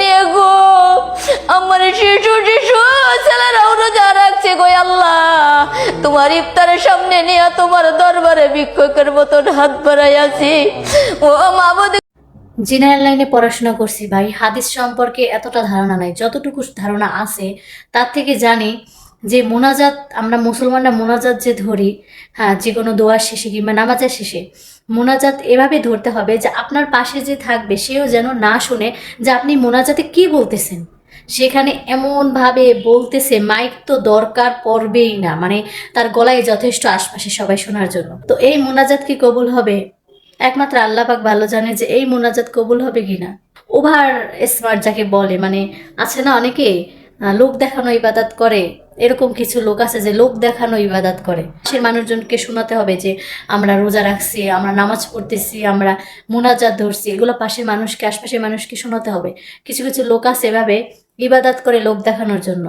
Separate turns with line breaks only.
নিয়ে গো, আমার শিশু শিশু ছেলেরাও রোজা রাখছে গো আল্লাহ, তোমার ইফতারের সামনে নিয়ে তোমার দরবারে ভিক্ষুকের মতন হাত বাড়াই আছি। ও মাবুদ,
জেনারেল লাইনে পড়াশোনা করছি ভাই, হাদিস সম্পর্কে এতটা ধারণা নাই, যতটুকু ধারণা আছে তার থেকে জানি যে মোনাজাত, আমরা মুসলমানরা মোনাজাত যে ধরি, হ্যাঁ, যে কোনো দোয়ার শেষে কিংবা নামাজের শেষে মোনাজাত এভাবে ধরতে হবে যে আপনার পাশে যে থাকবে সেও যেন না শুনে যে আপনি মোনাজাতে কি বলতেছেন। সেখানে এমনভাবে বলতেছে, মাইক তো দরকার পড়বেই না, মানে তার গলায় যথেষ্ট আশপাশে সবাই শোনার জন্য। তো এই মোনাজাত কি কবুল হবে? একমাত্র আল্লাহ পাক ভালো জানে যে এই মোনাজাত কবুল হবে কিনা। ওভার স্মার্ট যাকে বলে, মানে আছে না অনেকে লোক দেখানো ইবাদত করে, এরকম কিছু লোক আছে যে লোক দেখানো ইবাদত করে। সে মানুষজনকে শোনাতে হবে যে আমরা রোজা রাখছি, আমরা নামাজ পড়তেছি, আমরা মোনাজাত ধরছি, এগুলো পাশের মানুষকে, আশপাশের মানুষকে শোনাতে হবে। কিছু কিছু লোক আছে এভাবে ইবাদত করে লোক দেখানোর জন্য।